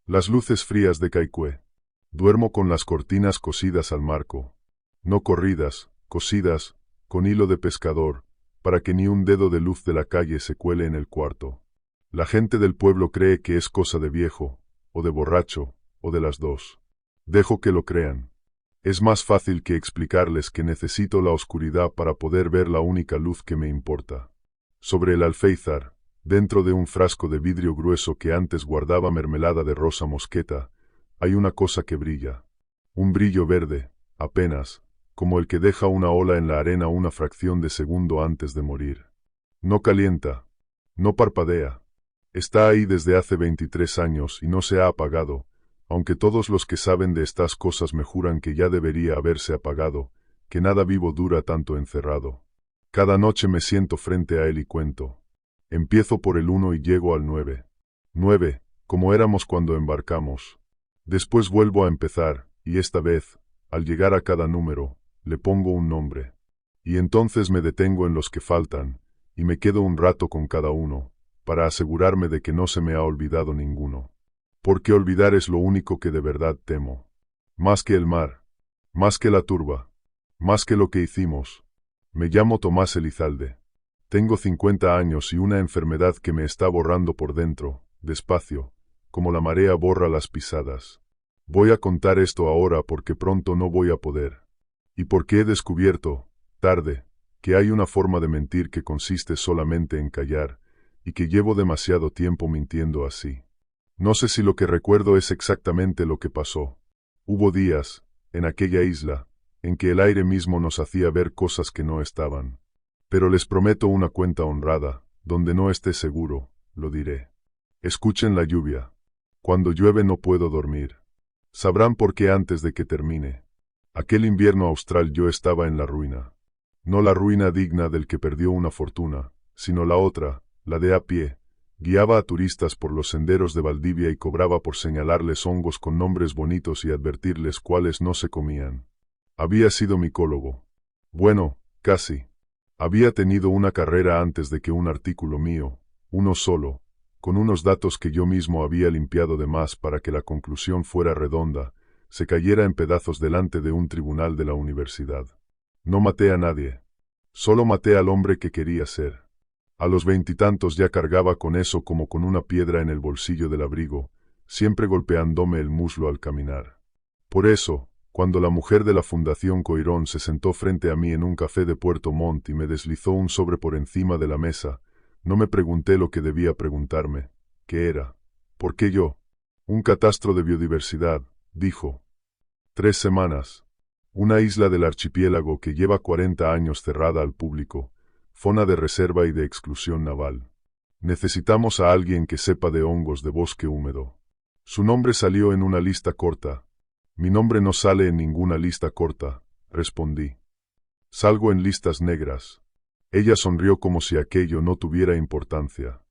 Las luces frías de Kaikue. Duermo con las cortinas cosidas al marco. No corridas, cosidas, con hilo de pescador, para que ni un dedo de luz de la calle se cuele en el cuarto. La gente del pueblo cree que es cosa de viejo, o de borracho, o de las dos. Dejo que lo crean. Es más fácil que explicarles que necesito la oscuridad para poder ver la única luz que me importa. Sobre el alféizar, dentro de un frasco de vidrio grueso que antes guardaba mermelada de rosa mosqueta, hay una cosa que brilla. Un brillo verde, apenas, como el que deja una ola en la arena una fracción de segundo antes de morir. No calienta, no parpadea. Está ahí desde hace 23 años y no se ha apagado, aunque todos los que saben de estas cosas me juran que ya debería haberse apagado, que nada vivo dura tanto encerrado. Cada noche me siento frente a él y cuento. Empiezo por el 1 y llego al 9. 9, como éramos cuando embarcamos. Después vuelvo a empezar, y esta vez, al llegar a cada número, le pongo un nombre. Y entonces me detengo en los que faltan, y me quedo un rato con cada uno, para asegurarme de que no se me ha olvidado ninguno. Porque olvidar es lo único que de verdad temo. Más que el mar, más que la turba, más que lo que hicimos. Me llamo Tomás Elizalde. Tengo 50 años y una enfermedad que me está borrando por dentro, despacio, como la marea borra las pisadas. Voy a contar esto ahora porque pronto no voy a poder. Y porque he descubierto, tarde, que hay una forma de mentir que consiste solamente en callar, y que llevo demasiado tiempo mintiendo así. No sé si lo que recuerdo es exactamente lo que pasó. Hubo días, en aquella isla, en que el aire mismo nos hacía ver cosas que no estaban. Pero les prometo una cuenta honrada, donde no esté seguro, lo diré. Escuchen la lluvia. Cuando llueve no puedo dormir. Sabrán por qué antes de que termine. Aquel invierno austral yo estaba en la ruina. No la ruina digna del que perdió una fortuna, sino la otra, la de a pie. Guiaba a turistas por los senderos de Valdivia y cobraba por señalarles hongos con nombres bonitos y advertirles cuáles no se comían. Había sido micólogo. Bueno, casi. Había tenido una carrera antes de que un artículo mío, uno solo, con unos datos que yo mismo había limpiado de más para que la conclusión fuera redonda, se cayera en pedazos delante de un tribunal de la universidad. No maté a nadie. Solo maté al hombre que quería ser. A los 20 ya cargaba con eso como con una piedra en el bolsillo del abrigo, siempre golpeándome el muslo al caminar. Por eso, cuando la mujer de la Fundación Coirón se sentó frente a mí en un café de Puerto Montt y me deslizó un sobre por encima de la mesa, no me pregunté lo que debía preguntarme, ¿qué era? ¿Por qué yo? Un catastro de biodiversidad, dijo. 3 semanas. Una isla del archipiélago que lleva 40 años cerrada al público, zona de reserva y de exclusión naval. Necesitamos a alguien que sepa de hongos de bosque húmedo. Su nombre salió en una lista corta. Mi nombre no sale en ninguna lista corta, respondí. Salgo en listas negras. Ella sonrió como si aquello no tuviera importancia.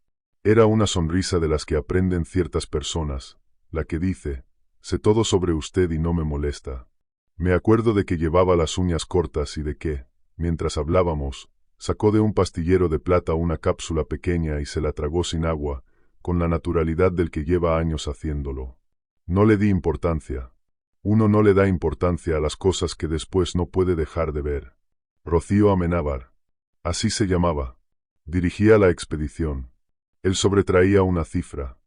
Era una sonrisa de las que aprenden ciertas personas, la que dice, sé todo sobre usted y no me molesta. Me acuerdo de que llevaba las uñas cortas y de que, mientras hablábamos, sacó de un pastillero de plata una cápsula pequeña y se la tragó sin agua, con la naturalidad del que lleva años haciéndolo. No le di importancia. Uno no le da importancia a las cosas que después no puede dejar de ver. Rocío Amenábar. Así se llamaba. Dirigía la expedición. Él sobretraía una cifra.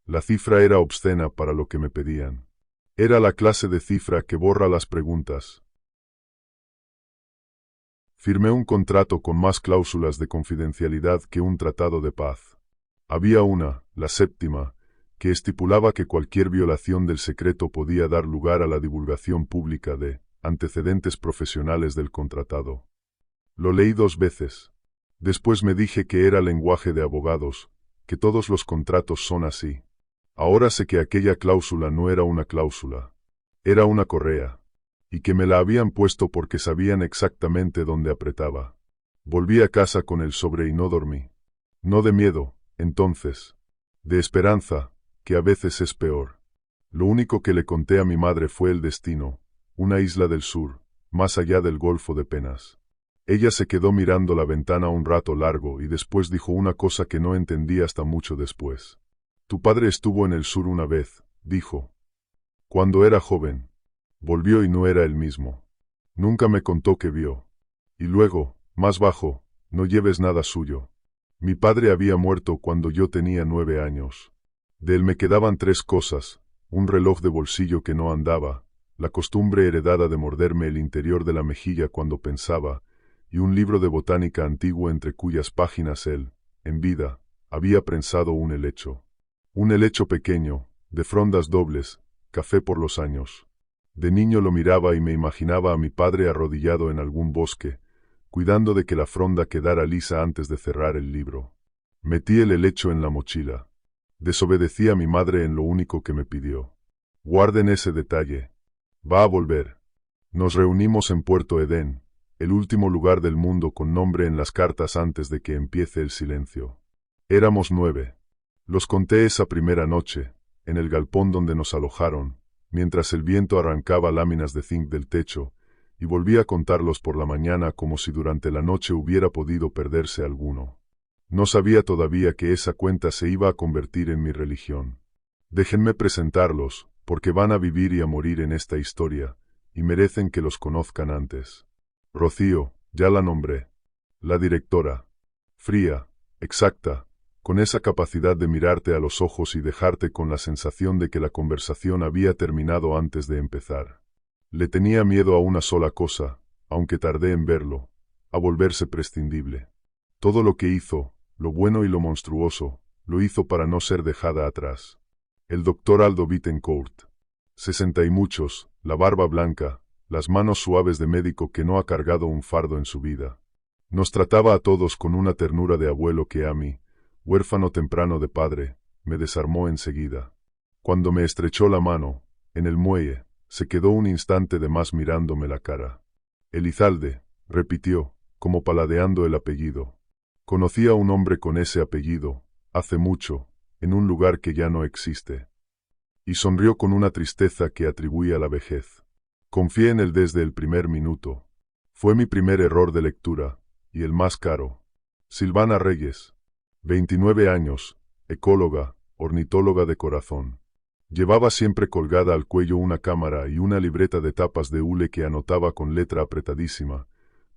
La cifra era obscena para lo que me pedían. Era la clase de cifra que borra las preguntas. Firmé un contrato con más cláusulas de confidencialidad que un tratado de paz. Había una, la 7ª, que estipulaba que cualquier violación del secreto podía dar lugar a la divulgación pública de antecedentes profesionales del contratado. Lo leí 2 veces. Después me dije que era lenguaje de abogados, que todos los contratos son así. Ahora sé que aquella cláusula no era una cláusula. Era una correa. Y que me la habían puesto porque sabían exactamente dónde apretaba. Volví a casa con el sobre y no dormí. No de miedo, entonces. De esperanza, que a veces es peor. Lo único que le conté a mi madre fue el destino, una isla del sur, más allá del Golfo de Penas. Ella se quedó mirando la ventana un rato largo y después dijo una cosa que no entendí hasta mucho después. Tu padre estuvo en el sur una vez, dijo. Cuando era joven. Volvió y no era el mismo. Nunca me contó qué vio. Y luego, más bajo, no lleves nada suyo. Mi padre había muerto cuando yo tenía 9 años. De él me quedaban 3 cosas: un reloj de bolsillo que no andaba, la costumbre heredada de morderme el interior de la mejilla cuando pensaba, y un libro de botánica antiguo entre cuyas páginas él, en vida, había prensado un helecho. Un helecho pequeño, de frondas dobles, café por los años. De niño lo miraba y me imaginaba a mi padre arrodillado en algún bosque, cuidando de que la fronda quedara lisa antes de cerrar el libro. Metí el helecho en la mochila. Desobedecí a mi madre en lo único que me pidió. Guarden ese detalle. Va a volver. Nos reunimos en Puerto Edén, el último lugar del mundo con nombre en las cartas antes de que empiece el silencio. Éramos 9. Los conté esa primera noche, en el galpón donde nos alojaron, mientras el viento arrancaba láminas de zinc del techo, y volví a contarlos por la mañana como si durante la noche hubiera podido perderse alguno. No sabía todavía que esa cuenta se iba a convertir en mi religión. Déjenme presentarlos, porque van a vivir y a morir en esta historia, y merecen que los conozcan antes. Rocío, ya la nombré. La directora. Fría, exacta, con esa capacidad de mirarte a los ojos y dejarte con la sensación de que la conversación había terminado antes de empezar. Le tenía miedo a una sola cosa, aunque tardé en verlo, a volverse prescindible. Todo lo que hizo, lo bueno y lo monstruoso, lo hizo para no ser dejada atrás. El doctor Aldo Bittencourt. 60 y muchos, la barba blanca, las manos suaves de médico que no ha cargado un fardo en su vida. Nos trataba a todos con una ternura de abuelo que a mí, huérfano temprano de padre, me desarmó enseguida. Cuando me estrechó la mano, en el muelle, se quedó un instante de más mirándome la cara. Elizalde, repitió, como paladeando el apellido. Conocí a un hombre con ese apellido, hace mucho, en un lugar que ya no existe. Y sonrió con una tristeza que atribuía a la vejez. Confié en él desde el primer minuto. Fue mi primer error de lectura, y el más caro. Silvana Reyes. 29 años, ecóloga, ornitóloga de corazón. Llevaba siempre colgada al cuello una cámara y una libreta de tapas de hule que anotaba con letra apretadísima,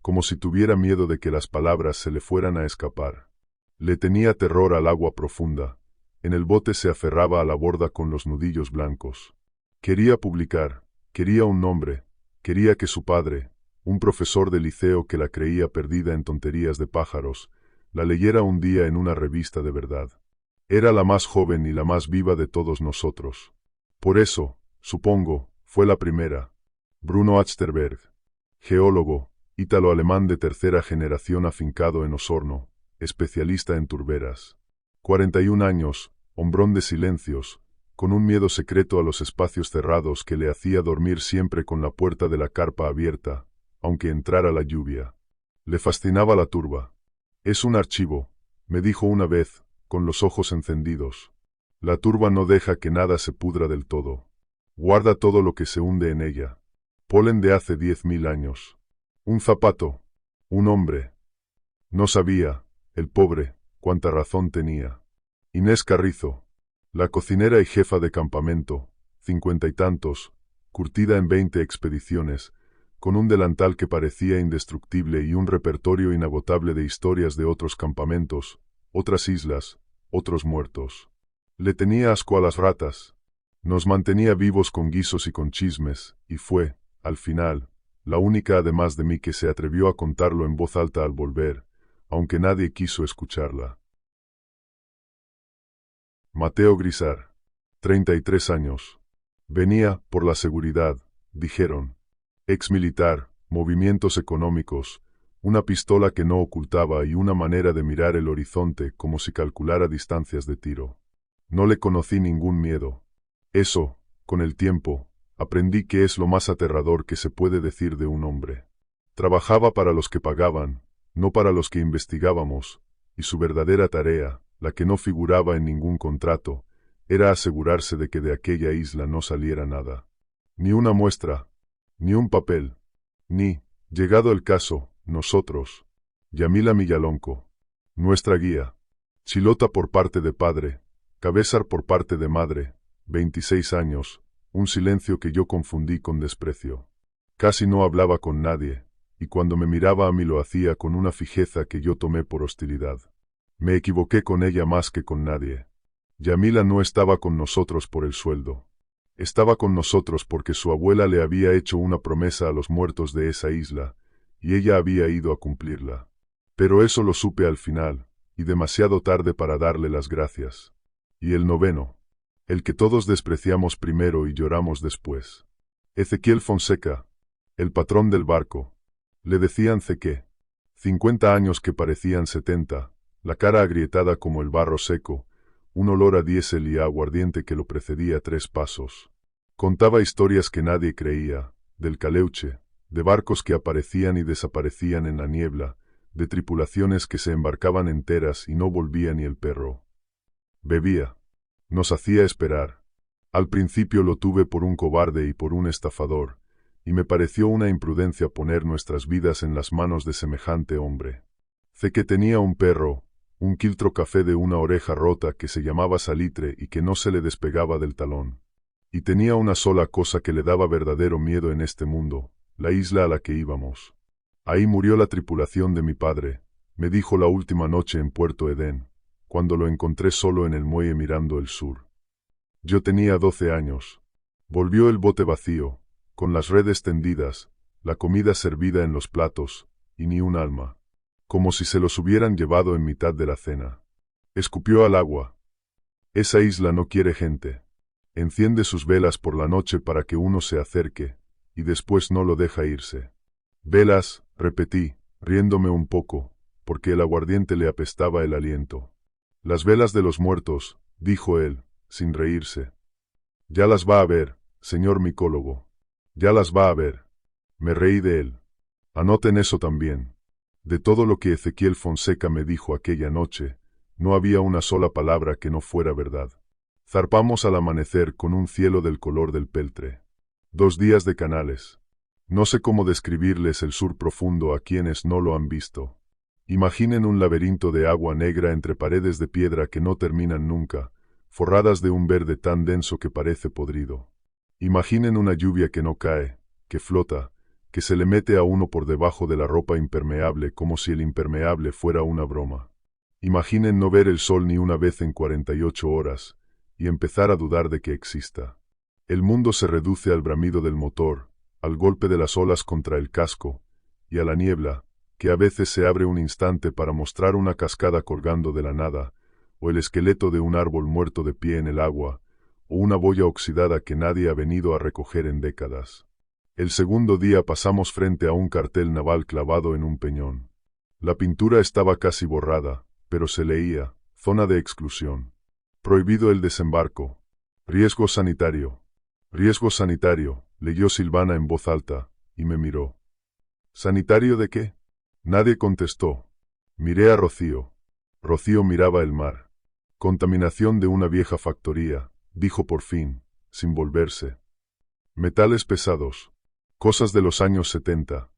como si tuviera miedo de que las palabras se le fueran a escapar. Le tenía terror al agua profunda. En el bote se aferraba a la borda con los nudillos blancos. Quería publicar, quería un nombre, quería que su padre, un profesor de liceo que la creía perdida en tonterías de pájaros, la leyera un día en una revista de verdad. Era la más joven y la más viva de todos nosotros. Por eso, supongo, fue la primera. Bruno Achterberg, geólogo, ítalo-alemán de tercera generación afincado en Osorno, especialista en turberas. 41 años, hombrón de silencios, con un miedo secreto a los espacios cerrados que le hacía dormir siempre con la puerta de la carpa abierta, aunque entrara la lluvia. Le fascinaba la turba. Es un archivo, me dijo una vez, con los ojos encendidos. La turba no deja que nada se pudra del todo. Guarda todo lo que se hunde en ella. Polen de hace 10.000 años. Un zapato. Un hombre. No sabía, el pobre, cuánta razón tenía. Inés Carrizo. La cocinera y jefa de campamento, 50 y tantos, curtida en 20 expediciones, con un delantal que parecía indestructible y un repertorio inagotable de historias de otros campamentos, otras islas, otros muertos. Le tenía asco a las ratas. Nos mantenía vivos con guisos y con chismes, y fue, al final, la única además de mí que se atrevió a contarlo en voz alta al volver, aunque nadie quiso escucharla. Mateo Grisar. 33 años. Venía, por la seguridad, dijeron. Ex-militar, movimientos económicos, una pistola que no ocultaba y una manera de mirar el horizonte como si calculara distancias de tiro. No le conocí ningún miedo. Eso, con el tiempo, aprendí que es lo más aterrador que se puede decir de un hombre. Trabajaba para los que pagaban, no para los que investigábamos, y su verdadera tarea, la que no figuraba en ningún contrato, era asegurarse de que de aquella isla no saliera nada. Ni una muestra, ni un papel, ni, llegado el caso, nosotros. Yamila Millalonco. Nuestra guía. Chilota por parte de padre, Cabezar por parte de madre, 26 años, un silencio que yo confundí con desprecio. Casi no hablaba con nadie, y cuando me miraba a mí lo hacía con una fijeza que yo tomé por hostilidad. Me equivoqué con ella más que con nadie. Yamila no estaba con nosotros por el sueldo. Estaba con nosotros porque su abuela le había hecho una promesa a los muertos de esa isla, y ella había ido a cumplirla. Pero eso lo supe al final, y demasiado tarde para darle las gracias. Y el noveno, el que todos despreciamos primero y lloramos después. Ezequiel Fonseca, el patrón del barco. Le decían Ceque. 50 años que parecían 70, la cara agrietada como el barro seco, un olor a diésel y a aguardiente que lo precedía 3 pasos. Contaba historias que nadie creía, del Caleuche, de barcos que aparecían y desaparecían en la niebla, de tripulaciones que se embarcaban enteras y no volvía ni el perro. Bebía. Nos hacía esperar. Al principio lo tuve por un cobarde y por un estafador, y me pareció una imprudencia poner nuestras vidas en las manos de semejante hombre. Sé que tenía un perro, un quiltro café de una oreja rota que se llamaba Salitre y que no se le despegaba del talón. Y tenía una sola cosa que le daba verdadero miedo en este mundo, la isla a la que íbamos. Ahí murió la tripulación de mi padre, me dijo la última noche en Puerto Edén, cuando lo encontré solo en el muelle mirando el sur. Yo tenía 12 años. Volvió el bote vacío, con las redes tendidas, la comida servida en los platos, y ni un alma. Como si se los hubieran llevado en mitad de la cena. Escupió al agua. Esa isla no quiere gente. Enciende sus velas por la noche para que uno se acerque, y después no lo deja irse. Velas, repetí, riéndome un poco, porque el aguardiente le apestaba el aliento. Las velas de los muertos, dijo él, sin reírse. Ya las va a ver, señor micólogo. Ya las va a ver. Me reí de él. Anoten eso también. De todo lo que Ezequiel Fonseca me dijo aquella noche, no había una sola palabra que no fuera verdad. Zarpamos al amanecer con un cielo del color del peltre. 2 días de canales. No sé cómo describirles el sur profundo a quienes no lo han visto. Imaginen un laberinto de agua negra entre paredes de piedra que no terminan nunca, forradas de un verde tan denso que parece podrido. Imaginen una lluvia que no cae, que flota, que se le mete a uno por debajo de la ropa impermeable como si el impermeable fuera una broma. Imaginen no ver el sol ni una vez en 48 horas, y empezar a dudar de que exista. El mundo se reduce al bramido del motor, al golpe de las olas contra el casco, y a la niebla, que a veces se abre un instante para mostrar una cascada colgando de la nada, o el esqueleto de un árbol muerto de pie en el agua, o una boya oxidada que nadie ha venido a recoger en décadas. El segundo día pasamos frente a un cartel naval clavado en un peñón. La pintura estaba casi borrada, pero se leía, zona de exclusión. Prohibido el desembarco. Riesgo sanitario. Riesgo sanitario, leyó Silvana en voz alta, y me miró. ¿Sanitario de qué? Nadie contestó. Miré a Rocío. Rocío miraba el mar. Contaminación de una vieja factoría, dijo por fin, sin volverse. Metales pesados. Cosas de los años 70.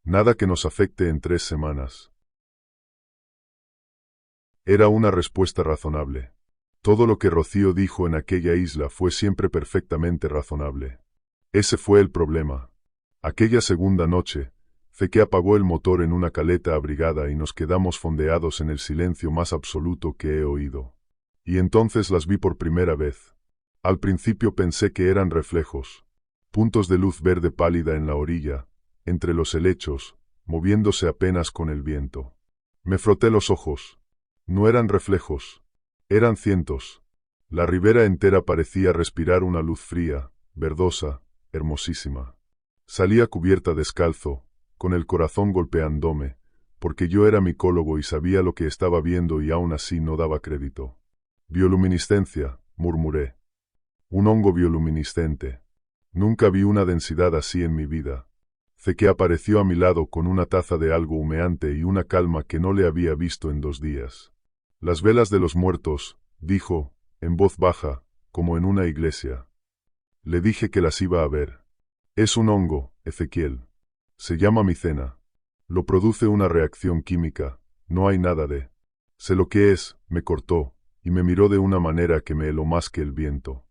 Nada que nos afecte en 3 semanas. Era una respuesta razonable. Todo lo que Rocío dijo en aquella isla fue siempre perfectamente razonable. Ese fue el problema. Aquella segunda noche, Ceque apagó el motor en una caleta abrigada y nos quedamos fondeados en el silencio más absoluto que he oído. Y entonces las vi por primera vez. Al principio pensé que eran reflejos. Puntos de luz verde pálida en la orilla, entre los helechos, moviéndose apenas con el viento. Me froté los ojos. No eran reflejos. Eran cientos. La ribera entera parecía respirar una luz fría, verdosa, hermosísima. Salía cubierta descalzo, con el corazón golpeándome, porque yo era micólogo y sabía lo que estaba viendo y aún así no daba crédito. Bioluminiscencia, murmuré. Un hongo bioluminiscente. Nunca vi una densidad así en mi vida. Ceque apareció a mi lado con una taza de algo humeante y una calma que no le había visto en 2 días. Las velas de los muertos, dijo, en voz baja, como en una iglesia. Le dije que las iba a ver. Es un hongo, Ezequiel. Se llama micena. Lo produce una reacción química, no hay nada de... Sé lo que es, me cortó, y me miró de una manera que me heló más que el viento.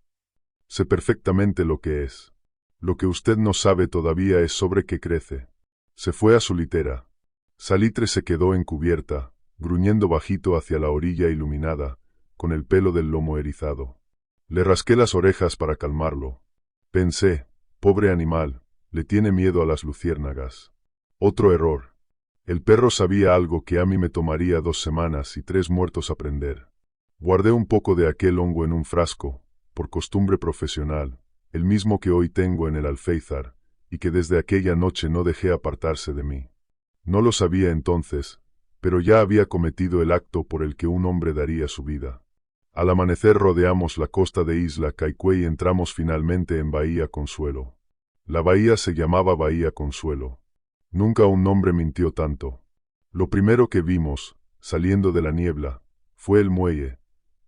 Sé perfectamente lo que es. Lo que usted no sabe todavía es sobre qué crece. Se fue a su litera. Salitre se quedó encubierta, gruñendo bajito hacia la orilla iluminada, con el pelo del lomo erizado. Le rasqué las orejas para calmarlo. Pensé, pobre animal, le tiene miedo a las luciérnagas. Otro error. El perro sabía algo que a mí me tomaría 2 semanas y 3 muertos aprender. Guardé un poco de aquel hongo en un frasco, por costumbre profesional, el mismo que hoy tengo en el alféizar, y que desde aquella noche no dejé apartarse de mí. No lo sabía entonces, pero ya había cometido el acto por el que un hombre daría su vida. Al amanecer rodeamos la costa de Isla Kaikue y entramos finalmente en Bahía Consuelo. La bahía se llamaba Bahía Consuelo. Nunca un hombre mintió tanto. Lo primero que vimos, saliendo de la niebla, fue el muelle,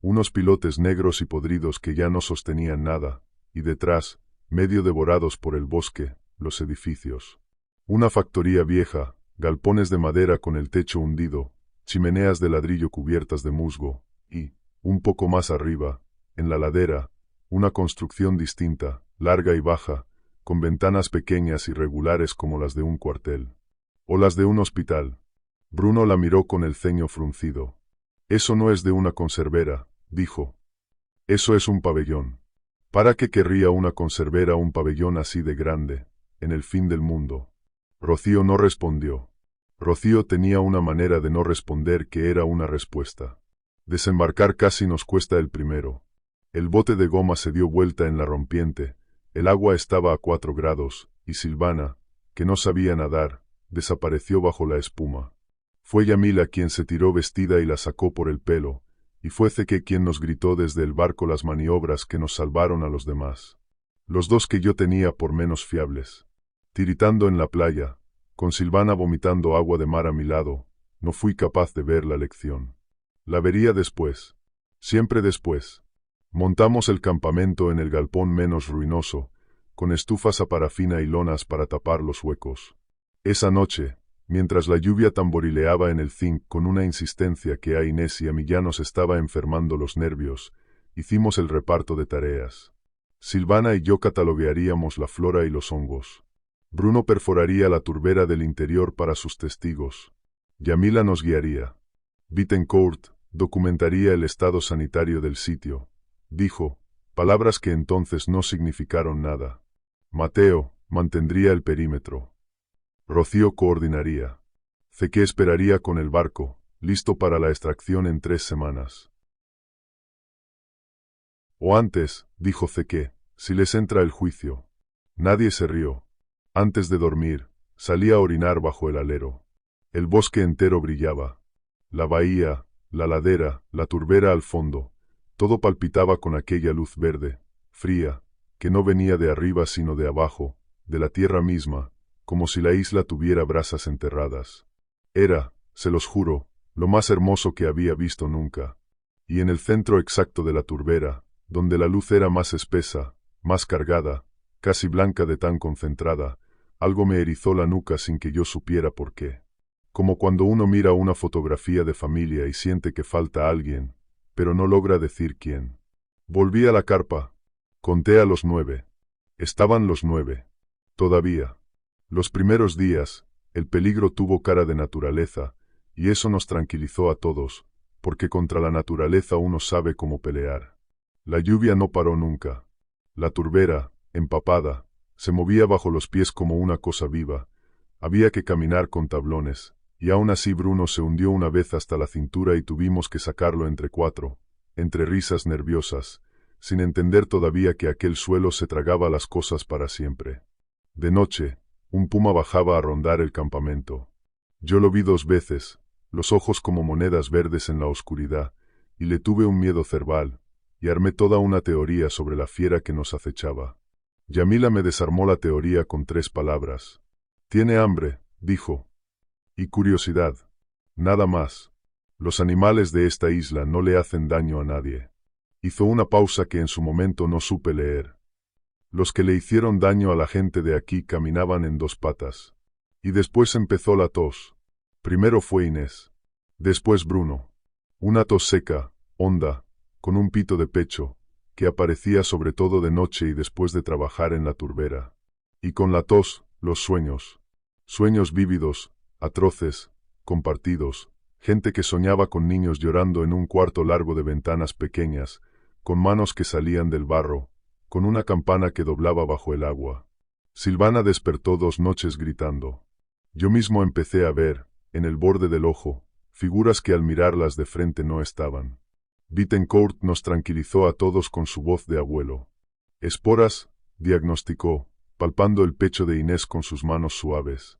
unos pilotes negros y podridos que ya no sostenían nada, y detrás, medio devorados por el bosque, los edificios. Una factoría vieja, galpones de madera con el techo hundido, chimeneas de ladrillo cubiertas de musgo, y, un poco más arriba, en la ladera, una construcción distinta, larga y baja, con ventanas pequeñas y regulares como las de un cuartel. O las de un hospital. Bruno la miró con el ceño fruncido. Eso no es de una conservera, dijo. Eso es un pabellón. ¿Para qué querría una conservera un pabellón así de grande, en el fin del mundo? Rocío no respondió. Rocío tenía una manera de no responder que era una respuesta. Desembarcar casi nos cuesta el primero. El bote de goma se dio vuelta en la rompiente, el agua estaba a 4 grados, y Silvana, que no sabía nadar, desapareció bajo la espuma. Fue Yamila quien se tiró vestida y la sacó por el pelo, y fue Zeke quien nos gritó desde el barco las maniobras que nos salvaron a los demás. Los 2 que yo tenía por menos fiables. Tiritando en la playa, con Silvana vomitando agua de mar a mi lado, no fui capaz de ver la lección. La vería después. Siempre después. Montamos el campamento en el galpón menos ruinoso, con estufas a parafina y lonas para tapar los huecos. Esa noche, mientras la lluvia tamborileaba en el zinc con una insistencia que a Inés y a mí ya nos estaba enfermando los nervios, hicimos el reparto de tareas. Silvana y yo cataloguearíamos la flora y los hongos. Bruno perforaría la turbera del interior para sus testigos. Yamila nos guiaría. Bittencourt documentaría el estado sanitario del sitio. Dijo, palabras que entonces no significaron nada. Mateo mantendría el perímetro. Rocío coordinaría. Zeke esperaría con el barco, listo para la extracción en 3 semanas. O antes, dijo Zeke, si les entra el juicio. Nadie se rió. Antes de dormir, salí a orinar bajo el alero. El bosque entero brillaba. La bahía, la ladera, la turbera al fondo, todo palpitaba con aquella luz verde, fría, que no venía de arriba sino de abajo, de la tierra misma, como si la isla tuviera brasas enterradas. Era, se los juro, lo más hermoso que había visto nunca. Y en el centro exacto de la turbera, donde la luz era más espesa, más cargada, casi blanca de tan concentrada, algo me erizó la nuca sin que yo supiera por qué. Como cuando uno mira una fotografía de familia y siente que falta alguien, pero no logra decir quién. Volví a la carpa. Conté a los 9. Estaban los 9. Todavía. Los primeros días, el peligro tuvo cara de naturaleza, y eso nos tranquilizó a todos, porque contra la naturaleza uno sabe cómo pelear. La lluvia no paró nunca. La turbera, empapada, se movía bajo los pies como una cosa viva. Había que caminar con tablones, y aún así Bruno se hundió una vez hasta la cintura y tuvimos que sacarlo entre 4, entre risas nerviosas, sin entender todavía que aquel suelo se tragaba las cosas para siempre. De noche, un puma bajaba a rondar el campamento. Yo lo vi 2 veces, los ojos como monedas verdes en la oscuridad, y le tuve un miedo cerval, y armé toda una teoría sobre la fiera que nos acechaba. Yamila me desarmó la teoría con 3 palabras. Tiene hambre, dijo. Y curiosidad. Nada más. Los animales de esta isla no le hacen daño a nadie. Hizo una pausa que en su momento no supe leer. Los que le hicieron daño a la gente de aquí caminaban en 2 patas. Y después empezó la tos. Primero fue Inés. Después Bruno. Una tos seca, honda, con un pito de pecho, que aparecía sobre todo de noche y después de trabajar en la turbera. Y con la tos, los sueños. Sueños vívidos, atroces, compartidos, gente que soñaba con niños llorando en un cuarto largo de ventanas pequeñas, con manos que salían del barro, con una campana que doblaba bajo el agua. Silvana despertó 2 noches gritando. Yo mismo empecé a ver, en el borde del ojo, figuras que al mirarlas de frente no estaban. Bittencourt nos tranquilizó a todos con su voz de abuelo. Esporas, diagnosticó, palpando el pecho de Inés con sus manos suaves.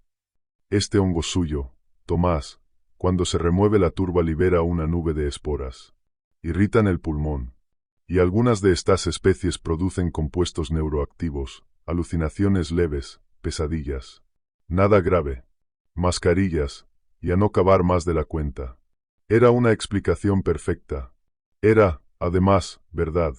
Este hongo suyo, Tomás, cuando se remueve la turba libera una nube de esporas. Irritan el pulmón. Y algunas de estas especies producen compuestos neuroactivos, alucinaciones leves, pesadillas. Nada grave. Mascarillas, y a no cavar más de la cuenta. Era una explicación perfecta. Era, además, verdad.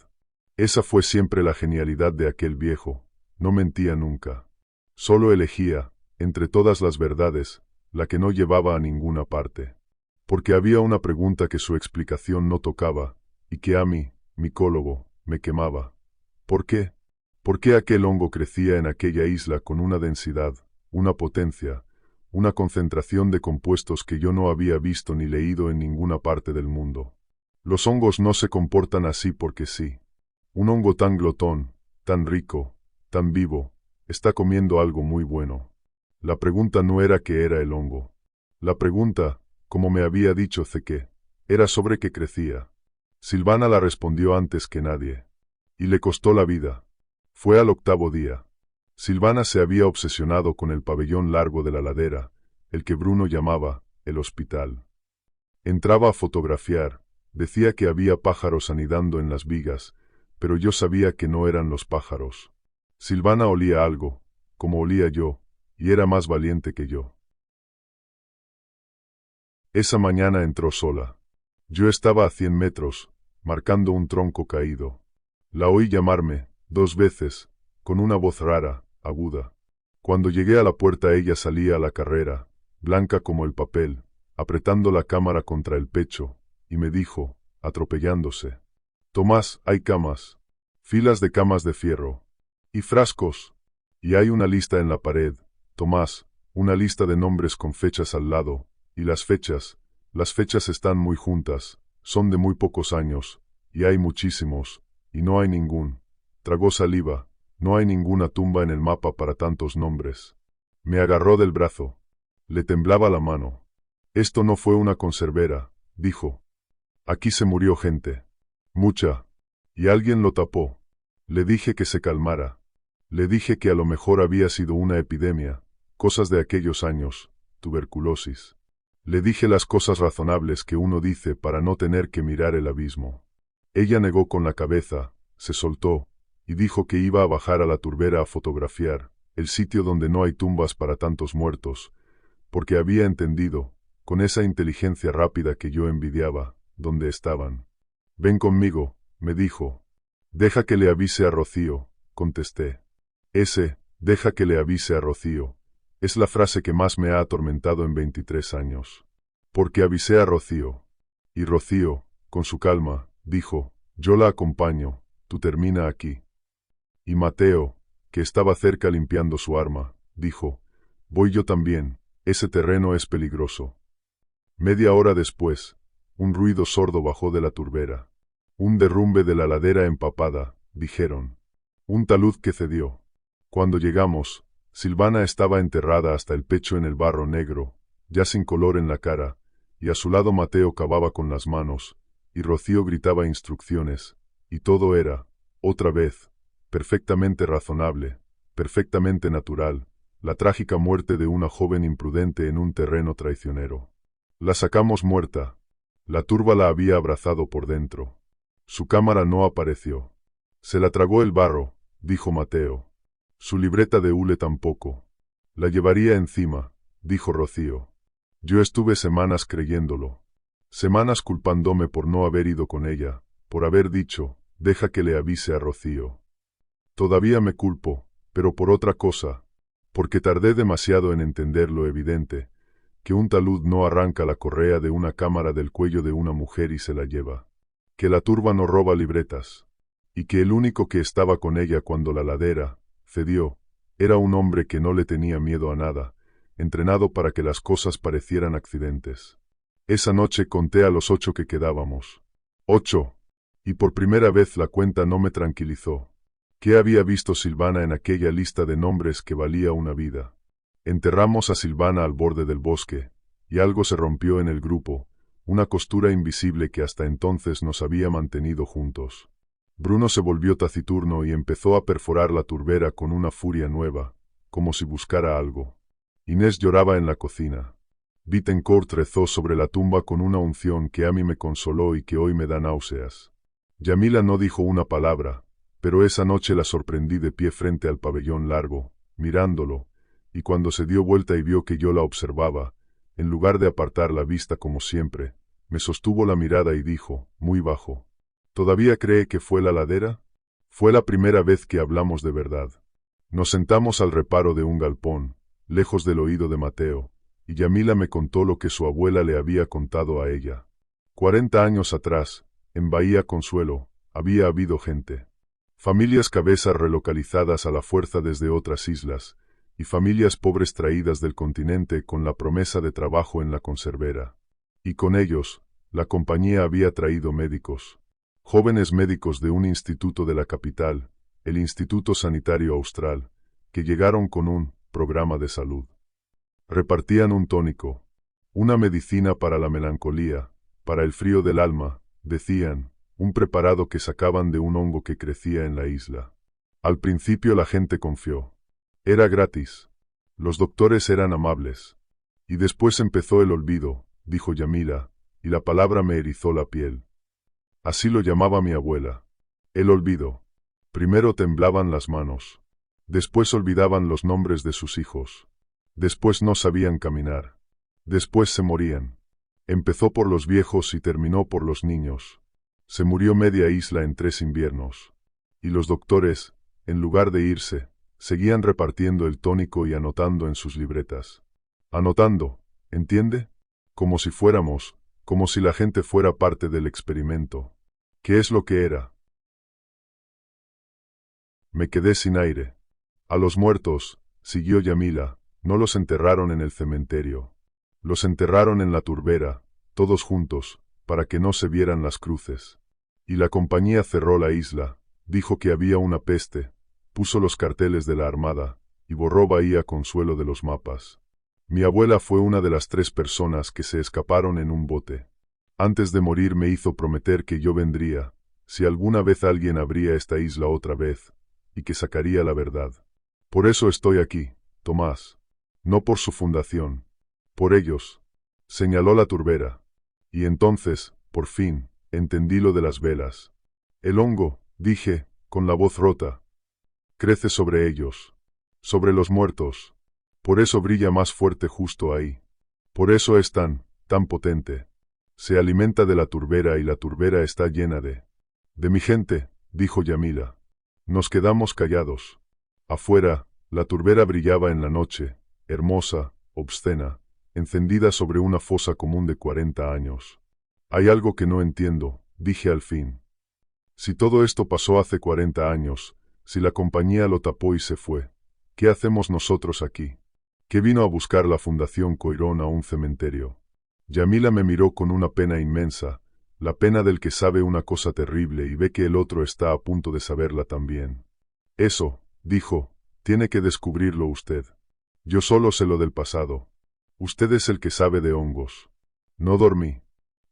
Esa fue siempre la genialidad de aquel viejo. No mentía nunca. Solo elegía, entre todas las verdades, la que no llevaba a ninguna parte. Porque había una pregunta que su explicación no tocaba, y que a mí, micólogo, me quemaba. ¿Por qué? ¿Por qué aquel hongo crecía en aquella isla con una densidad, una potencia, una concentración de compuestos que yo no había visto ni leído en ninguna parte del mundo? Los hongos no se comportan así porque sí. Un hongo tan glotón, tan rico, tan vivo, está comiendo algo muy bueno. La pregunta no era qué era el hongo. La pregunta, como me había dicho Zeke, era sobre qué crecía. Silvana la respondió antes que nadie. Y le costó la vida. Fue al 8º día. Silvana se había obsesionado con el pabellón largo de la ladera, el que Bruno llamaba el hospital. Entraba a fotografiar, decía que había pájaros anidando en las vigas, pero yo sabía que no eran los pájaros. Silvana olía algo, como olía yo, y era más valiente que yo. Esa mañana entró sola. Yo estaba a 100 metros, marcando un tronco caído. La oí llamarme, 2 veces, con una voz rara, aguda. Cuando llegué a la puerta ella salía a la carrera, blanca como el papel, apretando la cámara contra el pecho, y me dijo, atropellándose: Tomás, hay camas. Filas de camas de fierro. Y frascos. Y hay una lista en la pared, Tomás, una lista de nombres con fechas al lado, y las fechas están muy juntas, son de muy pocos años, y hay muchísimos, y no hay ningún. Tragó saliva, no hay ninguna tumba en el mapa para tantos nombres. Me agarró del brazo. Le temblaba la mano. Esto no fue una conservera, dijo. Aquí se murió gente. Mucha. Y alguien lo tapó. Le dije que se calmara. Le dije que a lo mejor había sido una epidemia, cosas de aquellos años, tuberculosis. Le dije las cosas razonables que uno dice para no tener que mirar el abismo. Ella negó con la cabeza, se soltó, y dijo que iba a bajar a la turbera a fotografiar, el sitio donde no hay tumbas para tantos muertos, porque había entendido, con esa inteligencia rápida que yo envidiaba, dónde estaban. Ven conmigo, me dijo. Deja que le avise a Rocío, contesté. Deja que le avise a Rocío, es la frase que más me ha atormentado en 23 años. Porque avisé a Rocío. Y Rocío, con su calma, dijo, yo la acompaño, tú termina aquí. Y Mateo, que estaba cerca limpiando su arma, dijo, voy yo también, ese terreno es peligroso. Media hora después, un ruido sordo bajó de la turbera. Un derrumbe de la ladera empapada, dijeron. Un talud que cedió. Cuando llegamos, Silvana estaba enterrada hasta el pecho en el barro negro, ya sin color en la cara, y a su lado Mateo cavaba con las manos, y Rocío gritaba instrucciones, y todo era, otra vez, perfectamente razonable, perfectamente natural, la trágica muerte de una joven imprudente en un terreno traicionero. La sacamos muerta. La turba la había abrazado por dentro. Su cámara no apareció. Se la tragó el barro, dijo Mateo. Su libreta de hule tampoco. La llevaría encima, dijo Rocío. Yo estuve semanas creyéndolo. Semanas culpándome por no haber ido con ella, por haber dicho, deja que le avise a Rocío. Todavía me culpo, pero por otra cosa, porque tardé demasiado en entender lo evidente, que un talud no arranca la correa de una cámara del cuello de una mujer y se la lleva. Que la turba no roba libretas. y que el único que estaba con ella cuando la ladera cedió era un hombre que no le tenía miedo a nada, entrenado para que las cosas parecieran accidentes. Esa noche conté a los 8 que quedábamos. 8. Y por primera vez la cuenta no me tranquilizó. ¿Qué había visto Silvana en aquella lista de nombres que valía una vida? Enterramos a Silvana al borde del bosque, y algo se rompió en el grupo, una costura invisible que hasta entonces nos había mantenido juntos. Bruno se volvió taciturno y empezó a perforar la turbera con una furia nueva, como si buscara algo. Inés lloraba en la cocina. Bittencourt rezó sobre la tumba con una unción que a mí me consoló y que hoy me da náuseas. Yamila no dijo una palabra, pero esa noche la sorprendí de pie frente al pabellón largo, mirándolo, y cuando se dio vuelta y vio que yo la observaba, en lugar de apartar la vista como siempre, me sostuvo la mirada y dijo, muy bajo, ¿todavía cree que fue la ladera? Fue la primera vez que hablamos de verdad. Nos sentamos al reparo de un galpón, lejos del oído de Mateo, y Yamila me contó lo que su abuela le había contado a ella. 40 años atrás, en Bahía Consuelo, había habido gente. Familias cabezas relocalizadas a la fuerza desde otras islas, y familias pobres traídas del continente con la promesa de trabajo en la conservera. Y con ellos, la compañía había traído médicos. Jóvenes médicos de un instituto de la capital, el Instituto Sanitario Austral, que llegaron con un programa de salud. Repartían un tónico, una medicina para la melancolía, para el frío del alma, decían, un preparado que sacaban de un hongo que crecía en la isla. Al principio la gente confió. Era gratis. Los doctores eran amables. Y después empezó el olvido, dijo Yamila, y la palabra me erizó la piel. Así lo llamaba mi abuela. El olvido. Primero temblaban las manos. Después olvidaban los nombres de sus hijos. Después no sabían caminar. Después se morían. Empezó por los viejos y terminó por los niños. Se murió media isla en 3 inviernos. Y los doctores, en lugar de irse, seguían repartiendo el tónico y anotando en sus libretas. Anotando, ¿entiende? Como si la gente fuera parte del experimento. ¿Qué es lo que era? Me quedé sin aire. A los muertos, siguió Yamila, no los enterraron en el cementerio. Los enterraron en la turbera, todos juntos, para que no se vieran las cruces. Y la compañía cerró la isla, dijo que había una peste, puso los carteles de la armada, y borró Bahía Consuelo de los mapas. Mi abuela fue una de las 3 personas que se escaparon en un bote. Antes de morir me hizo prometer que yo vendría, si alguna vez alguien abría esta isla otra vez, y que sacaría la verdad. Por eso estoy aquí, Tomás. No por su fundación. Por ellos. Señaló la turbera. Y entonces, por fin, entendí lo de las velas. El hongo, dije, con la voz rota, crece sobre ellos. Sobre los muertos. Por eso brilla más fuerte justo ahí. Por eso es tan potente. Se alimenta de la turbera y la turbera está llena de mi gente, dijo Yamila. Nos quedamos callados. Afuera, la turbera brillaba en la noche, hermosa, obscena, encendida sobre una fosa común de 40 años. Hay algo que no entiendo, dije al fin. Si todo esto pasó hace 40 años, si la compañía lo tapó y se fue, ¿qué hacemos nosotros aquí? ¿Qué vino a buscar la Fundación Coirón a un cementerio? Yamila me miró con una pena inmensa, la pena del que sabe una cosa terrible y ve que el otro está a punto de saberla también. Eso, dijo, tiene que descubrirlo usted. Yo solo sé lo del pasado. Usted es el que sabe de hongos. No dormí.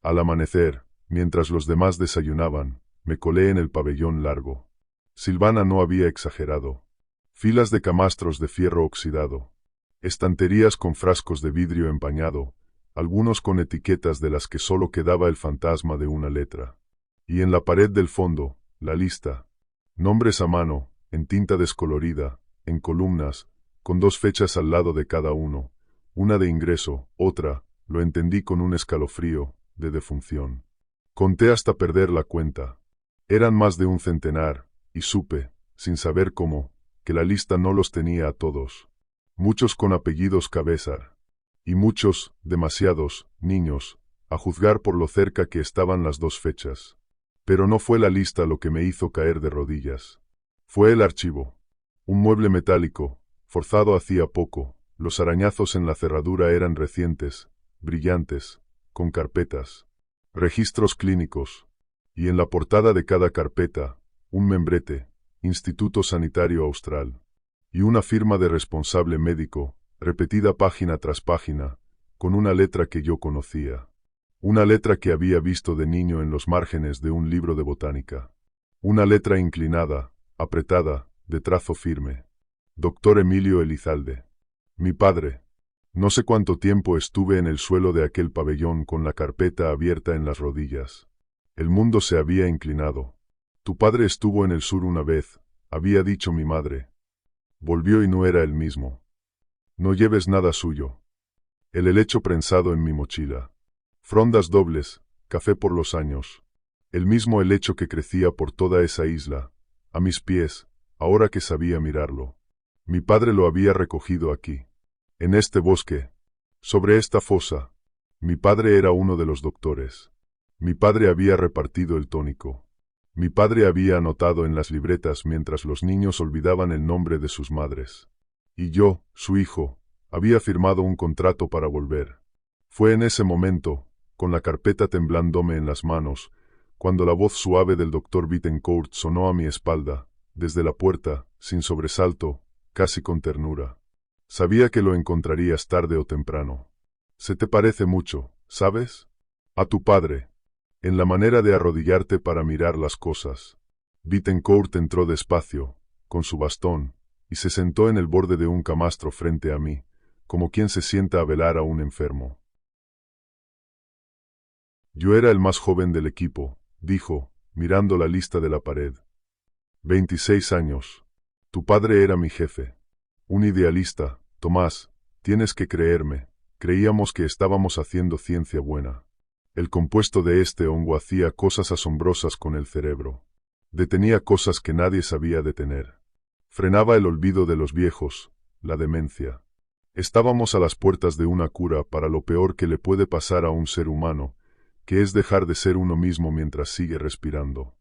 Al amanecer, mientras los demás desayunaban, me colé en el pabellón largo. Silvana no había exagerado. Filas de camastros de fierro oxidado. Estanterías con frascos de vidrio empañado, algunos con etiquetas de las que solo quedaba el fantasma de una letra. Y en la pared del fondo, la lista. Nombres a mano, en tinta descolorida, en columnas, con 2 fechas al lado de cada uno, una de ingreso, otra, lo entendí con un escalofrío, de defunción. Conté hasta perder la cuenta. Eran más de un centenar, y supe, sin saber cómo, que la lista no los tenía a todos. Muchos con apellidos Cabezar. Y muchos, demasiados, niños, a juzgar por lo cerca que estaban las 2 fechas. Pero no fue la lista lo que me hizo caer de rodillas. Fue el archivo. Un mueble metálico, forzado hacía poco. Los arañazos en la cerradura eran recientes, brillantes, con carpetas, registros clínicos. Y en la portada de cada carpeta, un membrete, Instituto Sanitario Austral. Y una firma de responsable médico, repetida página tras página, con una letra que yo conocía. Una letra que había visto de niño en los márgenes de un libro de botánica. Una letra inclinada, apretada, de trazo firme. Doctor Emilio Elizalde. Mi padre. No sé cuánto tiempo estuve en el suelo de aquel pabellón con la carpeta abierta en las rodillas. El mundo se había inclinado. Tu padre estuvo en el sur una vez, había dicho mi madre. Volvió y no era el mismo. No lleves nada suyo. El helecho prensado en mi mochila. Frondas dobles, café por los años. El mismo helecho que crecía por toda esa isla, a mis pies, ahora que sabía mirarlo. Mi padre lo había recogido aquí. En este bosque. Sobre esta fosa. Mi padre era uno de los doctores. Mi padre había repartido el tónico. Mi padre había anotado en las libretas mientras los niños olvidaban el nombre de sus madres. Y yo, su hijo, había firmado un contrato para volver. Fue en ese momento, con la carpeta temblándome en las manos, cuando la voz suave del doctor Bittencourt sonó a mi espalda, desde la puerta, sin sobresalto, casi con ternura. Sabía que lo encontrarías tarde o temprano. Se te parece mucho, ¿sabes? A tu padre. En la manera de arrodillarte para mirar las cosas. Bittencourt entró despacio, con su bastón, y se sentó en el borde de un camastro frente a mí, como quien se sienta a velar a un enfermo. Yo era el más joven del equipo, dijo, mirando la lista de la pared. 26 años. Tu padre era mi jefe. Un idealista, Tomás, tienes que creerme, creíamos que estábamos haciendo ciencia buena. El compuesto de este hongo hacía cosas asombrosas con el cerebro. Detenía cosas que nadie sabía detener. Frenaba el olvido de los viejos, la demencia. Estábamos a las puertas de una cura para lo peor que le puede pasar a un ser humano, que es dejar de ser uno mismo mientras sigue respirando.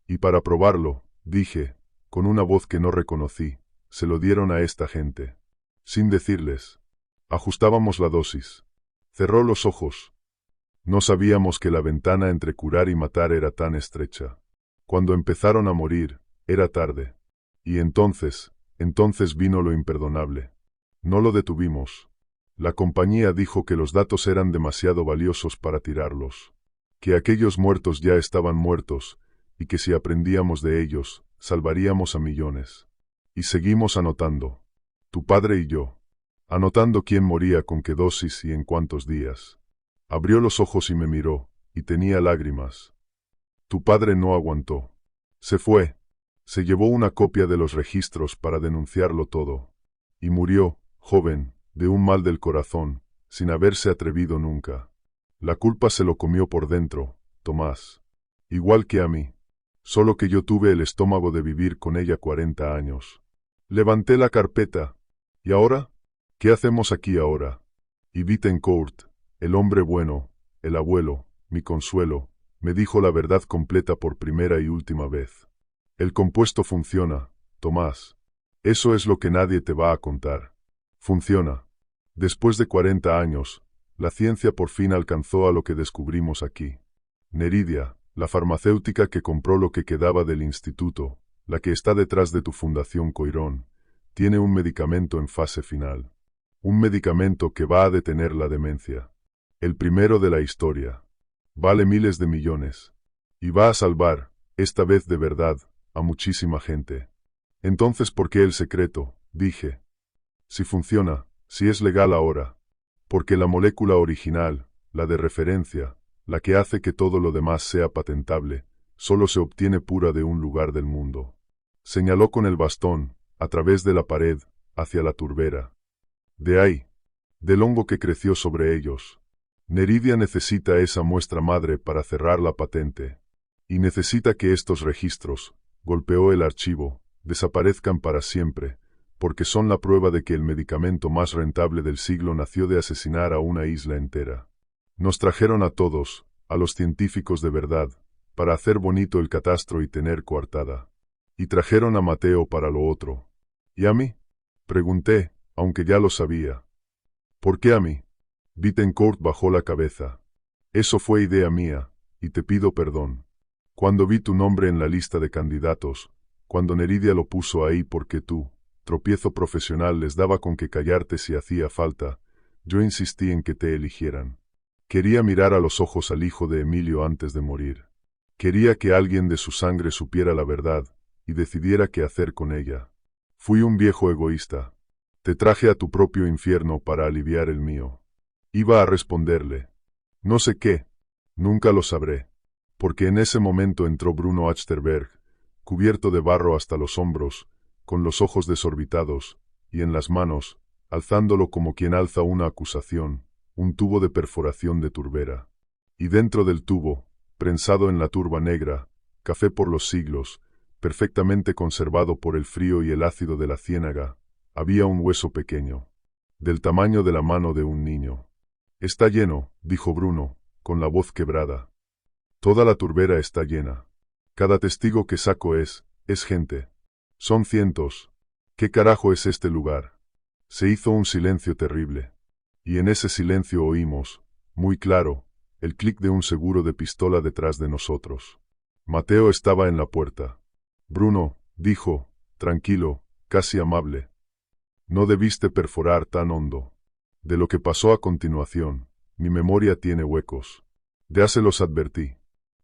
Y para probarlo, dije, con una voz que no reconocí, se lo dieron a esta gente. Sin decirles. Ajustábamos la dosis. Cerró los ojos. No sabíamos que la ventana entre curar y matar era tan estrecha. Cuando empezaron a morir, era tarde. Y entonces vino lo imperdonable. No lo detuvimos. La compañía dijo que los datos eran demasiado valiosos para tirarlos. Que aquellos muertos ya estaban muertos, y que si aprendíamos de ellos, salvaríamos a millones. Y seguimos anotando. Tu padre y yo. Anotando quién moría con qué dosis y en cuántos días. Abrió los ojos y me miró, y tenía lágrimas. Tu padre no aguantó. Se fue. Se llevó una copia de los registros para denunciarlo todo. Y murió, joven, de un mal del corazón, sin haberse atrevido nunca. La culpa se lo comió por dentro, Tomás. Igual que a mí. Solo que yo tuve el estómago de vivir con ella 40 años. Levanté la carpeta. ¿Y ahora? ¿Qué hacemos aquí ahora? Y Bittencourt, el hombre bueno, el abuelo, mi consuelo, me dijo la verdad completa por primera y última vez. El compuesto funciona, Tomás. Eso es lo que nadie te va a contar. Funciona. Después de 40 años, la ciencia por fin alcanzó a lo que descubrimos aquí. Neridia, la farmacéutica que compró lo que quedaba del instituto, la que está detrás de tu fundación Coirón, tiene un medicamento en fase final. Un medicamento que va a detener la demencia. El primero de la historia. Vale miles de millones. Y va a salvar, esta vez de verdad, a muchísima gente. Entonces, ¿por qué el secreto? Dije. Si funciona, si es legal ahora. Porque la molécula original, la de referencia, la que hace que todo lo demás sea patentable, solo se obtiene pura de un lugar del mundo. Señaló con el bastón, a través de la pared, hacia la turbera. De ahí. Del hongo que creció sobre ellos. Neridia necesita esa muestra madre para cerrar la patente. Y necesita que estos registros, golpeó el archivo, desaparezcan para siempre, porque son la prueba de que el medicamento más rentable del siglo nació de asesinar a una isla entera. Nos trajeron a todos, a los científicos de verdad, para hacer bonito el catastro y tener coartada. Y trajeron a Mateo para lo otro. ¿Y a mí? Pregunté, aunque ya lo sabía. ¿Por qué a mí? Bittencourt bajó la cabeza. Eso fue idea mía, y te pido perdón. Cuando vi tu nombre en la lista de candidatos, cuando Neridia lo puso ahí porque tú, tropiezo profesional, les daba con que callarte si hacía falta, yo insistí en que te eligieran. Quería mirar a los ojos al hijo de Emilio antes de morir. Quería que alguien de su sangre supiera la verdad, y decidiera qué hacer con ella. Fui un viejo egoísta. Te traje a tu propio infierno para aliviar el mío. Iba a responderle. No sé qué. Nunca lo sabré. Porque en ese momento entró Bruno Achterberg, cubierto de barro hasta los hombros, con los ojos desorbitados, y en las manos, alzándolo como quien alza una acusación, un tubo de perforación de turbera. Y dentro del tubo, prensado en la turba negra, café por los siglos, perfectamente conservado por el frío y el ácido de la ciénaga, había un hueso pequeño, del tamaño de la mano de un niño. Está lleno, dijo Bruno, con la voz quebrada. Toda la turbera está llena. Cada testigo que saco es gente. Son cientos. ¿Qué carajo es este lugar? Se hizo un silencio terrible. Y en ese silencio oímos, muy claro, el clic de un seguro de pistola detrás de nosotros. Mateo estaba en la puerta. Bruno, dijo, tranquilo, casi amable. No debiste perforar tan hondo. De lo que pasó a continuación, mi memoria tiene huecos. Ya se los advertí.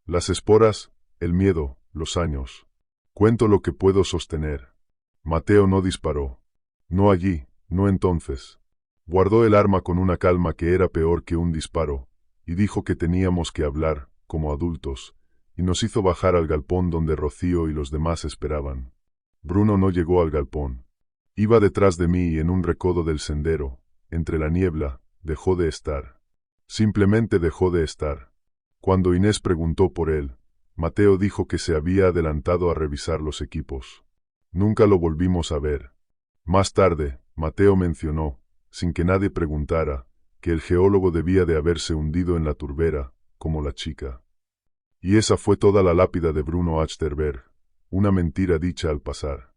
Las esporas, el miedo, los años. Cuento lo que puedo sostener. Mateo no disparó. No allí, no entonces. Guardó el arma con una calma que era peor que un disparo, y dijo que teníamos que hablar, como adultos, y nos hizo bajar al galpón donde Rocío y los demás esperaban. Bruno no llegó al galpón. Iba detrás de mí y en un recodo del sendero, entre la niebla, dejó de estar. Simplemente dejó de estar. Cuando Inés preguntó por él, Mateo dijo que se había adelantado a revisar los equipos. Nunca lo volvimos a ver. Más tarde, Mateo mencionó, sin que nadie preguntara, que el geólogo debía de haberse hundido en la turbera, como la chica. Y esa fue toda la lápida de Bruno Achterberg, una mentira dicha al pasar.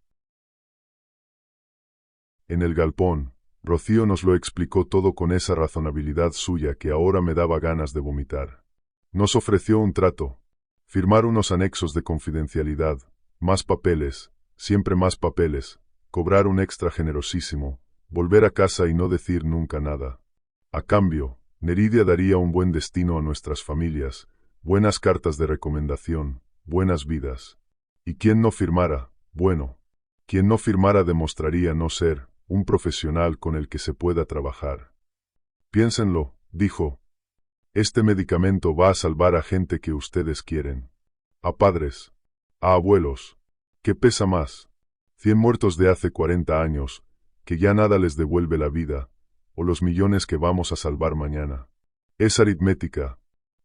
En el galpón, Rocío nos lo explicó todo con esa razonabilidad suya que ahora me daba ganas de vomitar. Nos ofreció un trato, firmar unos anexos de confidencialidad, más papeles, siempre más papeles, cobrar un extra generosísimo, volver a casa y no decir nunca nada. A cambio, Neridia daría un buen destino a nuestras familias, buenas cartas de recomendación, buenas vidas. Y quien no firmara, bueno, quien no firmara demostraría no ser un profesional con el que se pueda trabajar. Piénsenlo, dijo. Este medicamento va a salvar a gente que ustedes quieren. A padres. A abuelos. ¿Qué pesa más? 100 muertos de hace 40 años, que ya nada les devuelve la vida, o los millones que vamos a salvar mañana. Es aritmética.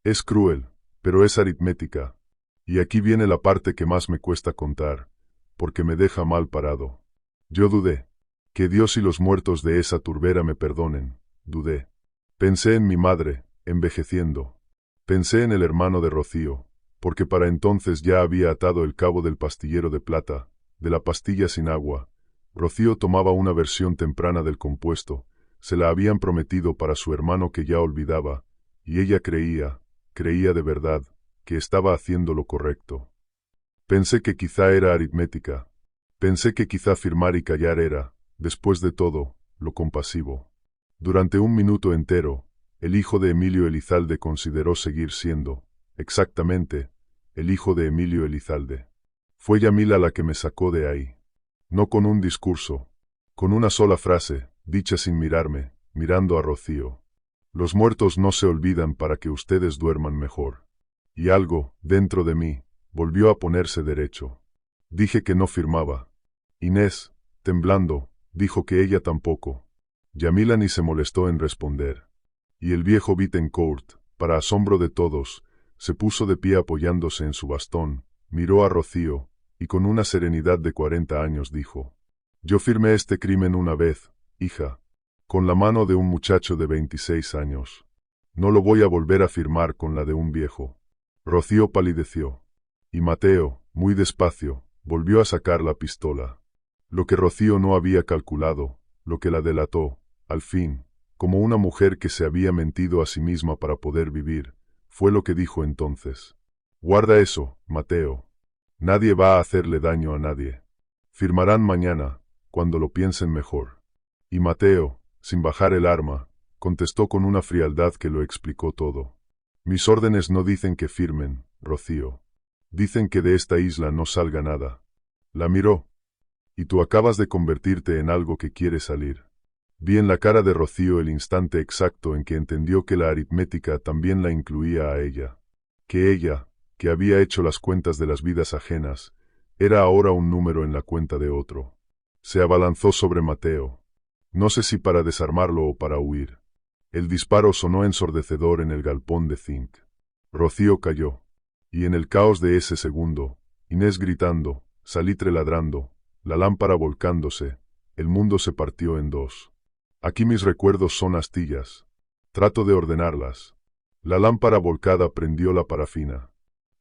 Es cruel, pero es aritmética. Y aquí viene la parte que más me cuesta contar, porque me deja mal parado. Yo dudé. Que Dios y los muertos de esa turbera me perdonen, dudé. Pensé en mi madre, envejeciendo. Pensé en el hermano de Rocío, porque para entonces ya había atado el cabo del pastillero de plata, de la pastilla sin agua. Rocío tomaba una versión temprana del compuesto, se la habían prometido para su hermano que ya olvidaba, y ella creía de verdad, que estaba haciendo lo correcto. Pensé que quizá era aritmética. Pensé que quizá firmar y callar era, después de todo, lo compasivo. Durante un minuto entero, el hijo de Emilio Elizalde consideró seguir siendo, exactamente, el hijo de Emilio Elizalde. Fue Yamila la que me sacó de ahí. No con un discurso, con una sola frase, dicha sin mirarme, mirando a Rocío. Los muertos no se olvidan para que ustedes duerman mejor. Y algo, dentro de mí, volvió a ponerse derecho. Dije que no firmaba. Inés, temblando, dijo que ella tampoco. Yamila ni se molestó en responder. Y el viejo Bittencourt, para asombro de todos, se puso de pie apoyándose en su bastón, miró a Rocío, y con una serenidad de 40 años dijo: Yo firmé este crimen una vez, hija, con la mano de un muchacho de 26 años. No lo voy a volver a firmar con la de un viejo. Rocío palideció. Y Mateo, muy despacio, volvió a sacar la pistola. Lo que Rocío no había calculado, lo que la delató, al fin, como una mujer que se había mentido a sí misma para poder vivir, fue lo que dijo entonces. Guarda eso, Mateo. Nadie va a hacerle daño a nadie. Firmarán mañana, cuando lo piensen mejor. Y Mateo, sin bajar el arma, contestó con una frialdad que lo explicó todo. Mis órdenes no dicen que firmen, Rocío. Dicen que de esta isla no salga nada. La miró. Y tú acabas de convertirte en algo que quiere salir. Vi en la cara de Rocío el instante exacto en que entendió que la aritmética también la incluía a ella. Que ella, que había hecho las cuentas de las vidas ajenas, era ahora un número en la cuenta de otro. Se abalanzó sobre Mateo. No sé si para desarmarlo o para huir. El disparo sonó ensordecedor en el galpón de zinc. Rocío cayó. Y en el caos de ese segundo, Inés gritando, Salitre ladrando, la lámpara volcándose, el mundo se partió en dos. Aquí mis recuerdos son astillas. Trato de ordenarlas. La lámpara volcada prendió la parafina.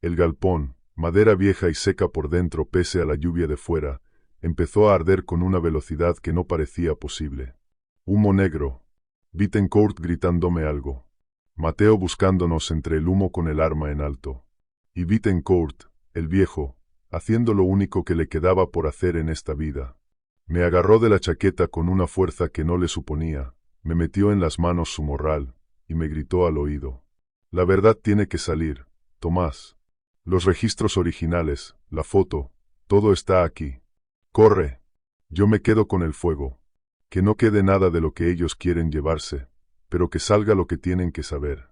El galpón, madera vieja y seca por dentro pese a la lluvia de fuera, empezó a arder con una velocidad que no parecía posible. Humo negro. Bittencourt gritándome algo. Mateo buscándonos entre el humo con el arma en alto. Y Bittencourt, el viejo, haciendo lo único que le quedaba por hacer en esta vida. Me agarró de la chaqueta con una fuerza que no le suponía, me metió en las manos su morral, y me gritó al oído. La verdad tiene que salir, Tomás. Los registros originales, la foto, todo está aquí. Corre. Yo me quedo con el fuego. Que no quede nada de lo que ellos quieren llevarse, pero que salga lo que tienen que saber.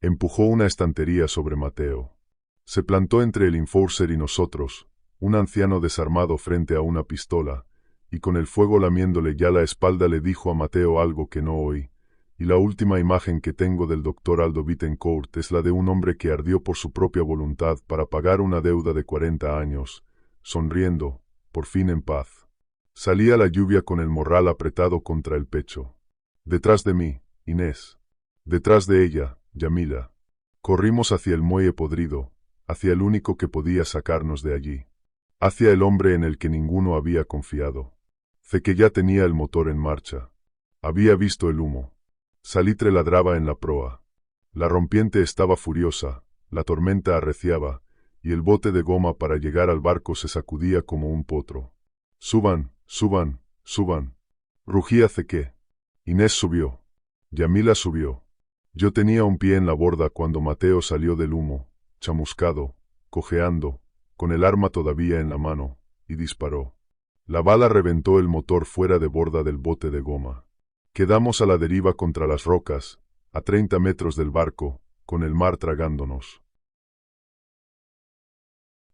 Empujó una estantería sobre Mateo. Se plantó entre el enforcer y nosotros, un anciano desarmado frente a una pistola, y con el fuego lamiéndole ya la espalda le dijo a Mateo algo que no oí, y la última imagen que tengo del doctor Aldo Bittencourt es la de un hombre que ardió por su propia voluntad para pagar una deuda de 40 años, sonriendo, por fin en paz. Salía la lluvia con el morral apretado contra el pecho. Detrás de mí, Inés. Detrás de ella, Yamila. Corrimos hacia el muelle podrido, hacia el único que podía sacarnos de allí. Hacia el hombre en el que ninguno había confiado. Sé que ya tenía el motor en marcha. Había visto el humo. Salitre ladraba en la proa. La rompiente estaba furiosa, la tormenta arreciaba, y el bote de goma para llegar al barco se sacudía como un potro. Suban, suban, suban. Rugía Ceque. Inés subió. Yamila subió. Yo tenía un pie en la borda cuando Mateo salió del humo, chamuscado, cojeando, con el arma todavía en la mano, y disparó. La bala reventó el motor fuera de borda del bote de goma. Quedamos a la deriva contra las rocas, a 30 metros del barco, con el mar tragándonos.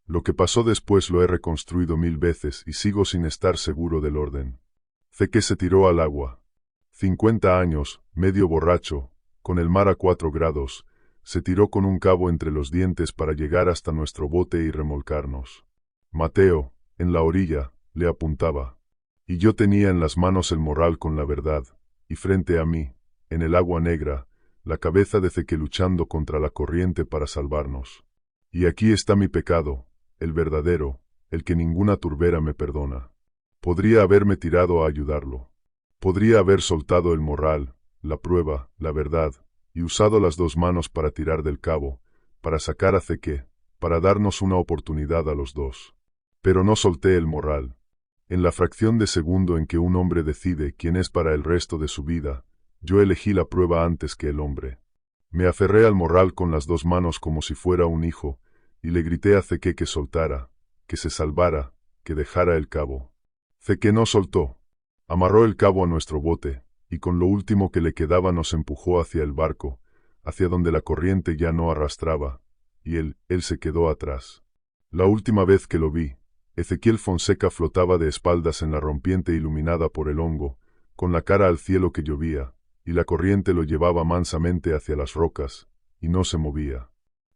Lo que pasó después lo he reconstruido 1000 veces y sigo sin estar seguro del orden. Ceque se tiró al agua. 50 años, medio borracho, con el mar a 4 grados, se tiró con un cabo entre los dientes para llegar hasta nuestro bote y remolcarnos. Mateo, en la orilla, le apuntaba. Y yo tenía en las manos el morral con la verdad, y frente a mí, en el agua negra, la cabeza de Ceque luchando contra la corriente para salvarnos. Y aquí está mi pecado, el verdadero, el que ninguna turbera me perdona. Podría haberme tirado a ayudarlo. Podría haber soltado el morral, la prueba, la verdad, y usado las 2 manos para tirar del cabo, para sacar a Ceque, para darnos una oportunidad a los dos. Pero no solté el morral. En la fracción de segundo en que un hombre decide quién es para el resto de su vida, yo elegí la prueba antes que el hombre. Me aferré al morral con las 2 manos como si fuera un hijo, y le grité a Ceque que soltara, que se salvara, que dejara el cabo. Ceque no soltó. Amarró el cabo a nuestro bote, y con lo último que le quedaba nos empujó hacia el barco, hacia donde la corriente ya no arrastraba, y él se quedó atrás. La última vez que lo vi, Ezequiel Fonseca flotaba de espaldas en la rompiente iluminada por el hongo, con la cara al cielo que llovía, y la corriente lo llevaba mansamente hacia las rocas, y no se movía.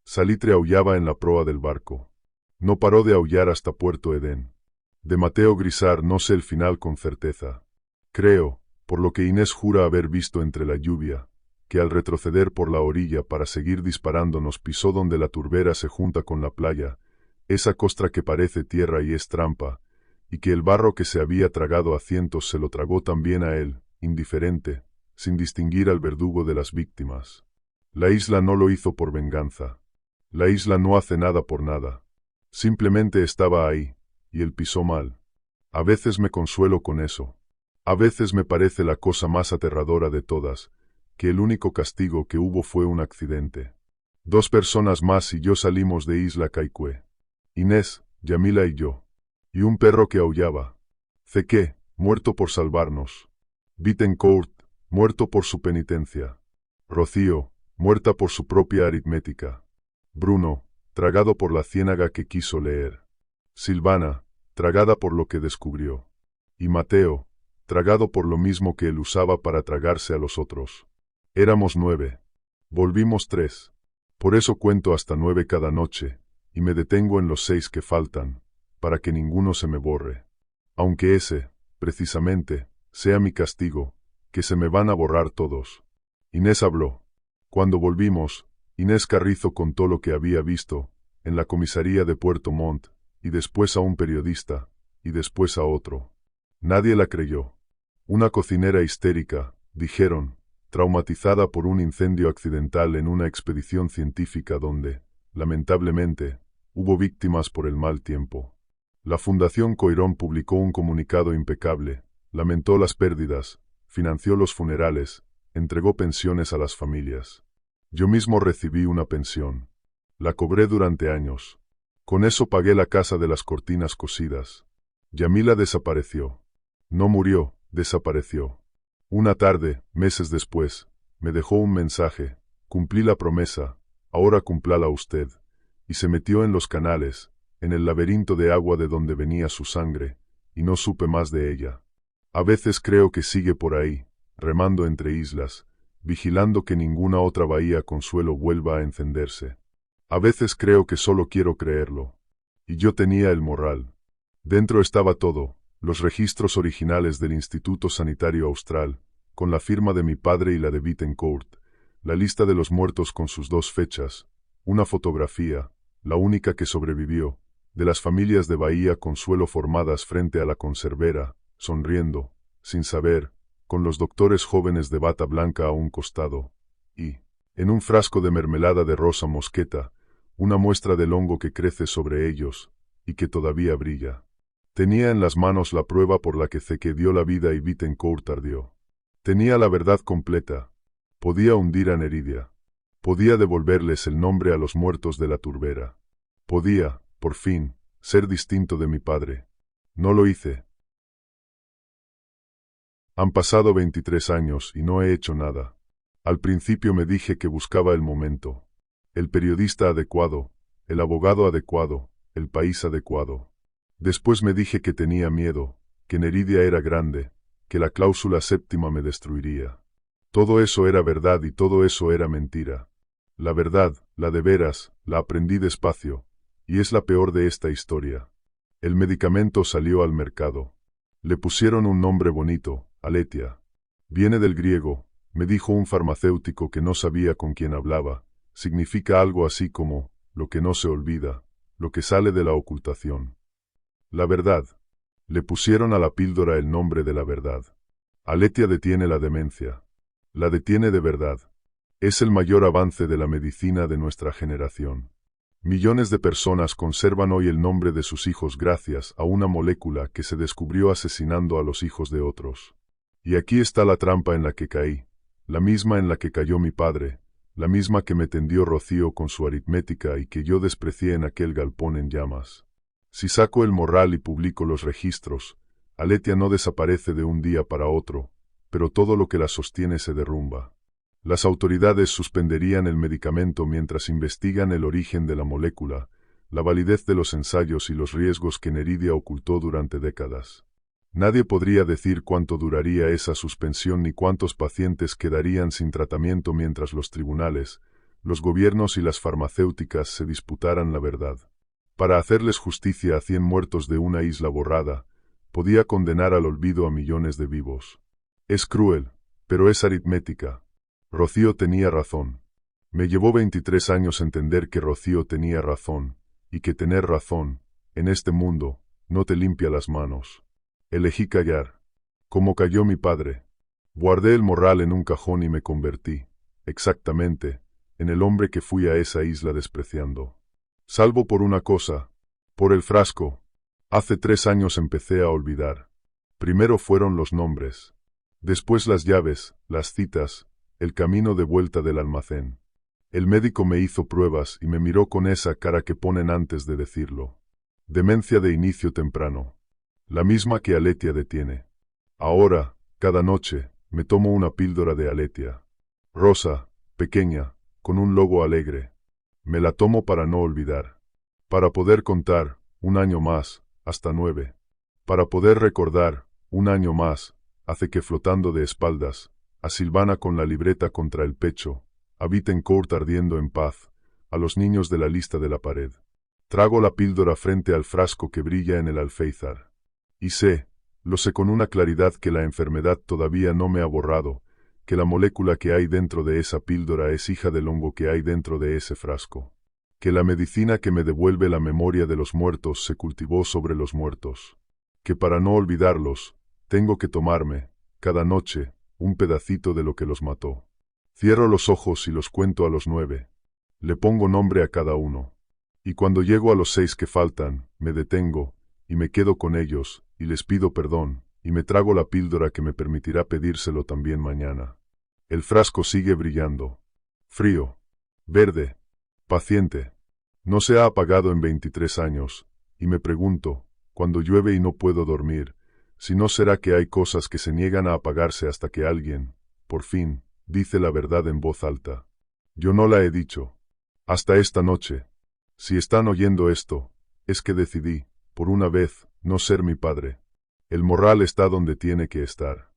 Salitre aullaba en la proa del barco. No paró de aullar hasta Puerto Edén. De Mateo Grisar no sé el final con certeza. Creo, por lo que Inés jura haber visto entre la lluvia, que al retroceder por la orilla para seguir disparando nos pisó donde la turbera se junta con la playa, esa costra que parece tierra y es trampa, y que el barro que se había tragado a cientos se lo tragó también a él, indiferente, sin distinguir al verdugo de las víctimas. La isla no lo hizo por venganza. La isla no hace nada por nada. Simplemente estaba ahí, y él pisó mal. A veces me consuelo con eso. A veces me parece la cosa más aterradora de todas, que el único castigo que hubo fue un accidente. 2 personas más y yo salimos de Isla Kaikue. Inés, Yamila y yo. Y un perro que aullaba. Zeke, muerto por salvarnos. Bittencourt, muerto por su penitencia. Rocío, muerta por su propia aritmética. Bruno, tragado por la ciénaga que quiso leer. Silvana, tragada por lo que descubrió. Y Mateo, tragado por lo mismo que él usaba para tragarse a los otros. Éramos 9. Volvimos 3. Por eso cuento hasta 9 cada noche, y me detengo en los 6 que faltan, para que ninguno se me borre. Aunque ese, precisamente, sea mi castigo, que se me van a borrar todos. Inés habló. Cuando volvimos, Inés Carrizo contó lo que había visto, en la comisaría de Puerto Montt, y después a un periodista, y después a otro. Nadie la creyó. Una cocinera histérica, dijeron, traumatizada por un incendio accidental en una expedición científica donde, lamentablemente, hubo víctimas por el mal tiempo. La Fundación Coirón publicó un comunicado impecable, lamentó las pérdidas, financió los funerales, entregó pensiones a las familias. Yo mismo recibí una pensión. La cobré durante años. Con eso pagué la casa de las cortinas cosidas. Yamila desapareció. No murió, desapareció. Una tarde, meses después, me dejó un mensaje, cumplí la promesa, ahora cúmplala usted, y se metió en los canales, en el laberinto de agua de donde venía su sangre, y no supe más de ella. A veces creo que sigue por ahí, remando entre islas, vigilando que ninguna otra bahía Consuelo vuelva a encenderse. A veces creo que solo quiero creerlo. Y yo tenía el morral. Dentro estaba todo, los registros originales del Instituto Sanitario Austral, con la firma de mi padre y la de Bittencourt, la lista de los muertos con sus 2 fechas, una fotografía, la única que sobrevivió, de las familias de Bahía Consuelo formadas frente a la conservera, sonriendo, sin saber, con los doctores jóvenes de bata blanca a un costado, y, en un frasco de mermelada de rosa mosqueta, una muestra del hongo que crece sobre ellos, y que todavía brilla. Tenía en las manos la prueba por la que Zeke dio la vida y Bittencourt ardió. Tenía la verdad completa. Podía hundir a Neridia. Podía devolverles el nombre a los muertos de la turbera. Podía, por fin, ser distinto de mi padre. No lo hice. Han pasado 23 años y no he hecho nada. Al principio me dije que buscaba el momento, el periodista adecuado, el abogado adecuado, el país adecuado. Después me dije que tenía miedo, que Neridia era grande, que la cláusula séptima me destruiría. Todo eso era verdad y todo eso era mentira. La verdad, la de veras, la aprendí despacio, y es la peor de esta historia. El medicamento salió al mercado. Le pusieron un nombre bonito, Aletia. Viene del griego, me dijo un farmacéutico que no sabía con quién hablaba. Significa algo así como, lo que no se olvida, lo que sale de la ocultación. La verdad. Le pusieron a la píldora el nombre de la verdad. Aletia detiene la demencia. La detiene de verdad. Es el mayor avance de la medicina de nuestra generación. Millones de personas conservan hoy el nombre de sus hijos gracias a una molécula que se descubrió asesinando a los hijos de otros. Y aquí está la trampa en la que caí, la misma en la que cayó mi padre, la misma que me tendió Rocío con su aritmética y que yo desprecié en aquel galpón en llamas. Si saco el morral y publico los registros, Aletia no desaparece de un día para otro, pero todo lo que la sostiene se derrumba. Las autoridades suspenderían el medicamento mientras investigan el origen de la molécula, la validez de los ensayos y los riesgos que Neridia ocultó durante décadas. Nadie podría decir cuánto duraría esa suspensión ni cuántos pacientes quedarían sin tratamiento mientras los tribunales, los gobiernos y las farmacéuticas se disputaran la verdad. Para hacerles justicia a 100 muertos de una isla borrada, podía condenar al olvido a millones de vivos. Es cruel, pero es aritmética. Rocío tenía razón. Me llevó 23 años entender que Rocío tenía razón, y que tener razón, en este mundo, no te limpia las manos. Elegí callar. Como cayó mi padre. Guardé el morral en un cajón y me convertí, exactamente, en el hombre que fui a esa isla despreciando. Salvo por una cosa, por el frasco. Hace 3 años empecé a olvidar. Primero fueron los nombres. Después las llaves, las citas, el camino de vuelta del almacén. El médico me hizo pruebas y me miró con esa cara que ponen antes de decirlo. Demencia de inicio temprano. La misma que Aletia detiene. Ahora, cada noche, me tomo una píldora de Aletia. Rosa, pequeña, con un logo alegre. Me la tomo para no olvidar. Para poder contar, 1 año más, hasta 9. Para poder recordar, 1 año más, hace que flotando de espaldas, a Silvana con la libreta contra el pecho, a Bittencourt ardiendo en paz, a los niños de la lista de la pared. Trago la píldora frente al frasco que brilla en el alféizar. Y sé, lo sé con una claridad que la enfermedad todavía no me ha borrado, que la molécula que hay dentro de esa píldora es hija del hongo que hay dentro de ese frasco. Que la medicina que me devuelve la memoria de los muertos se cultivó sobre los muertos. Que para no olvidarlos, tengo que tomarme, cada noche, un pedacito de lo que los mató. Cierro los ojos y los cuento a los 9. Le pongo nombre a cada uno. Y cuando llego a los 6 que faltan, me detengo, y me quedo con ellos, y les pido perdón, y me trago la píldora que me permitirá pedírselo también mañana. El frasco sigue brillando. Frío. Verde. Paciente. No se ha apagado en 23 años, y me pregunto, cuando llueve y no puedo dormir, si no será que hay cosas que se niegan a apagarse hasta que alguien, por fin, dice la verdad en voz alta. Yo no la he dicho. Hasta esta noche. Si están oyendo esto, es que decidí, por una vez, no ser mi padre. El morral está donde tiene que estar.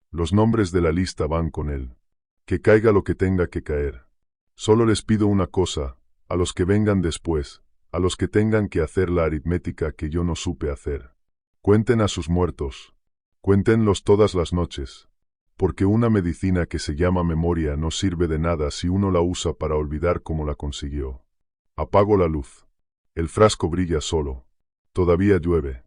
Los nombres de la lista van con él. Que caiga lo que tenga que caer. Solo les pido una cosa, a los que vengan después, a los que tengan que hacer la aritmética que yo no supe hacer. Cuenten a sus muertos. Cuéntenlos todas las noches. Porque una medicina que se llama memoria no sirve de nada si uno la usa para olvidar cómo la consiguió. Apago la luz. El frasco brilla solo. Todavía llueve.